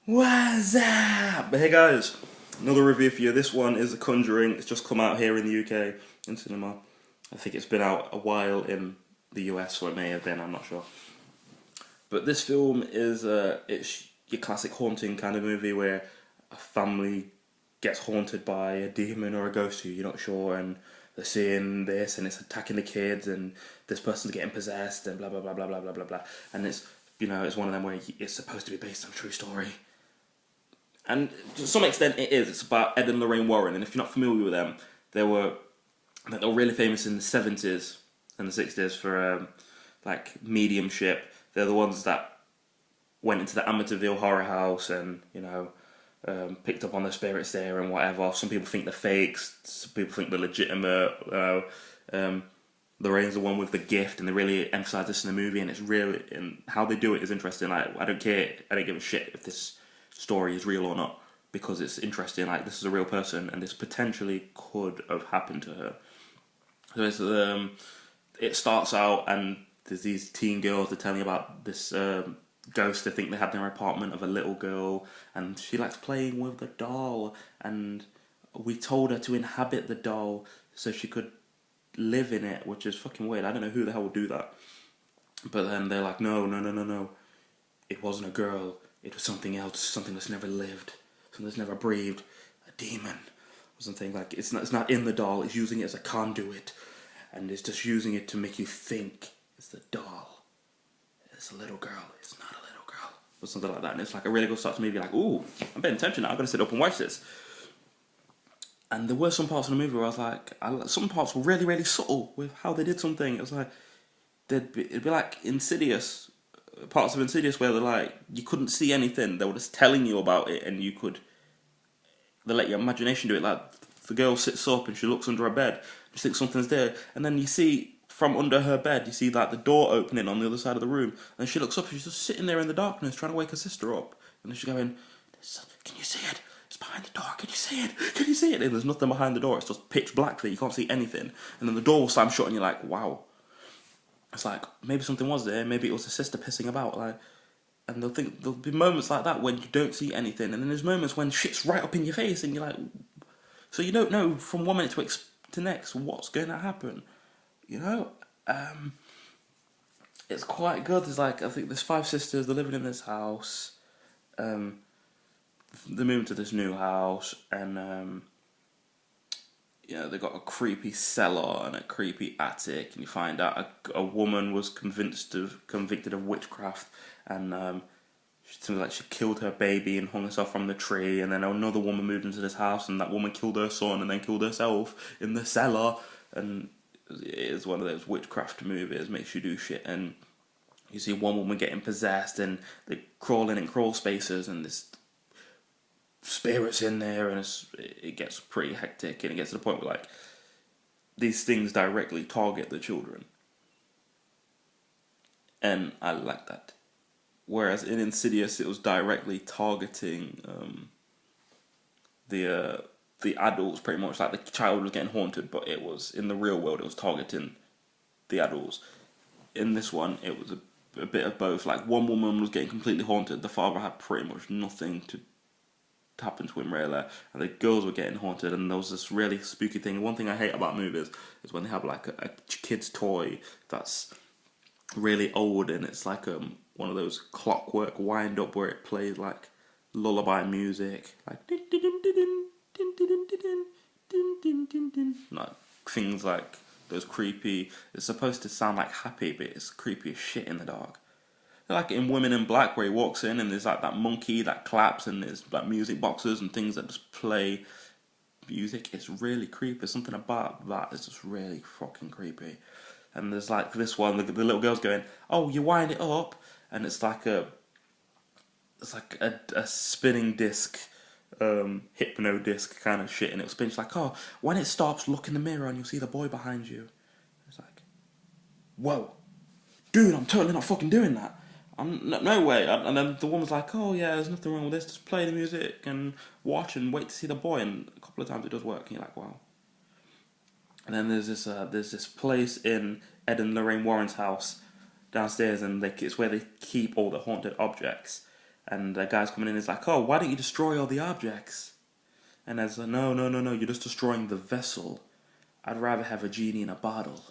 What's up? But hey guys, another review for you. This one is The Conjuring. It's just come out here in the UK in cinema. I think it's been out a while in the US, or it may have been, I'm not sure. But this film is it's your classic haunting kind of movie where a family gets haunted by a demon or a ghost who you're not sure, and they're seeing this and it's attacking the kids, and this person's getting possessed and blah blah blah blah blah blah blah blah. And it's it's one of them where it's supposed to be based on a true story. And to some extent it is. It's about Ed and Lorraine Warren, and if you're not familiar with them, they were really famous in the 70s and the 60s for like mediumship. They're the ones that went into the Amityville horror house and picked up on the spirits there and whatever. Some people think they're fakes. Some people think they're legitimate. Lorraine's the one with the gift, and they really emphasize this in the movie. And it's really, and how they do it is interesting. Like, I don't care. I don't give a shit if this story is real or not, because it's interesting. Like, this is a real person, and this potentially could have happened to her. So it starts out, and there's these teen girls. They're telling about this ghost they think they had in their apartment of a little girl, and she likes playing with the doll, and we told her to inhabit the doll so she could live in it, which is fucking weird. I don't know who the hell would do that. But then they're like, no, no, no, no, no. It wasn't a girl. It was something else, something that's never lived, something that's never breathed, a demon, or something. Like, it's not in the doll. It's using it as a conduit, and it's just using it to make you think it's the doll. It's a little girl. It's not a little girl, or something like that. And it's like a really good start to the movie. Like, ooh, I'm paying attention now. I'm gonna sit up and watch this. And there were some parts of the movie where I was like, some parts were really, really subtle with how they did something. It was like, it'd be like Insidious, parts of Insidious where they're like, you couldn't see anything. They were just telling you about it, and they let your imagination do it. Like, the girl sits up and she looks under her bed. She thinks something's there, and then you see from under her bed, you see like the door opening on the other side of the room, and she looks up and she's just sitting there in the darkness trying to wake her sister up, and then she's going, "Can you see it? It's behind the door. Can you see it? Can you see it?" And there's nothing behind the door. It's just pitch black there. You can't see anything. And then the door will slam shut, and you're like, "Wow." It's like maybe something was there. Maybe it was a sister pissing about. Like, and there'll be moments like that when you don't see anything, and then there's moments when shit's right up in your face, and you're like, so you don't know from one minute to next what's going to happen. You know, it's quite good. There's like, I think there's 5 sisters. They're living in this house. They moved to this new house, and they got a creepy cellar and a creepy attic, and you find out a woman was convicted of witchcraft, and something like she killed her baby and hung herself from the tree, and then another woman moved into this house, and that woman killed her son and then killed herself in the cellar. And it is one of those witchcraft movies, makes you do shit. And you see one woman getting possessed, and they crawling in crawl spaces, and this spirits in there, and it gets pretty hectic, and it gets to the point where, like, these things directly target the children, and I like that. Whereas in Insidious, it was directly targeting the adults, pretty much. Like, the child was getting haunted, but it was in the real world, it was targeting the adults. In this one, it was a bit of both. Like, one woman was getting completely haunted. The father had pretty much nothing to happen to him, really, and the girls were getting haunted, and there was this really spooky thing. One thing I hate about movies is when they have like a kid's toy that's really old, and it's like one of those clockwork wind up where it plays like lullaby music, like like things like those creepy. It's supposed to sound like happy, but it's creepy as shit in the dark. Like in Women in Black, where he walks in and there's like that monkey that claps, and there's like music boxes and things that just play music. It's really creepy. Something about that is just really fucking creepy. And there's like this one, the little girl's going, "Oh, you wind it up," and it's like a spinning disc, hypno disc kind of shit, and it spins like, "Oh, when it stops, look in the mirror and you'll see the boy behind you." It's like, whoa, dude, I'm totally not fucking doing that. No way. And then the woman's like, "Oh yeah, there's nothing wrong with this. Just play the music and watch and wait to see the boy." And a couple of times it does work, and you're like, wow. And then there's this place in Ed and Lorraine Warren's house downstairs, and it's where they keep all the haunted objects. And the guy's coming in and is like, oh, why don't you destroy all the objects? And Ed's like, no, no, no, no, you're just destroying the vessel. I'd rather have a genie in a bottle.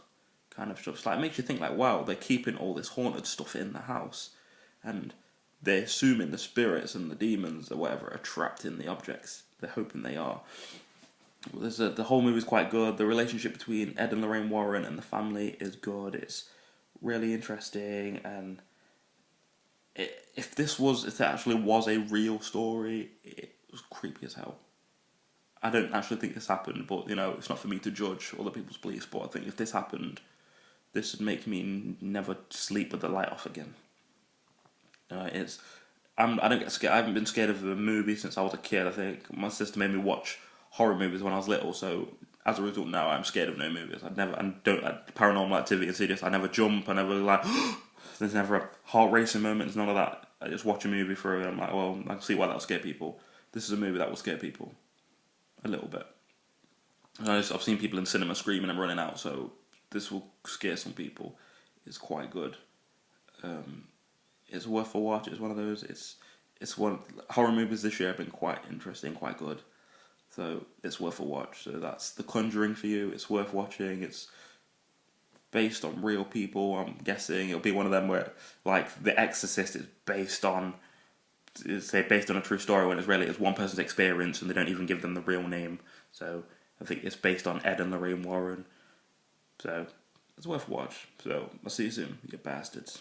Kind of stuff. So like, it makes you think like, wow, they're keeping all this haunted stuff in the house. And they're assuming the spirits and the demons or whatever are trapped in the objects. They're hoping they are. The whole movie is quite good. The relationship between Ed and Lorraine Warren and the family is good. It's really interesting, and if it actually was a real story, it was creepy as hell. I don't actually think this happened, but it's not for me to judge other people's beliefs. But I think if this happened, this would make me never sleep with the light off again. I don't get scared. I haven't been scared of a movie since I was a kid. I think my sister made me watch horror movies when I was little, so as a result now I'm scared of no movies. Paranormal Activity, Insidious, I never jump, I never like, there's never a heart racing moment, there's none of that. I just watch a movie through and I'm like, well, I can see why that'll scare people. This is a movie that will scare people. A little bit. I've seen people in cinema screaming and running out, so this will scare some people. It's quite good. It's worth a watch. It's one of those. Horror movies this year have been quite interesting, quite good. So it's worth a watch. So that's The Conjuring for you. It's worth watching. It's based on real people. I'm guessing it'll be one of them where, like, The Exorcist is based on a true story when it's one person's experience and they don't even give them the real name. So I think it's based on Ed and Lorraine Warren. So it's worth a watch. So I'll see you soon, you bastards.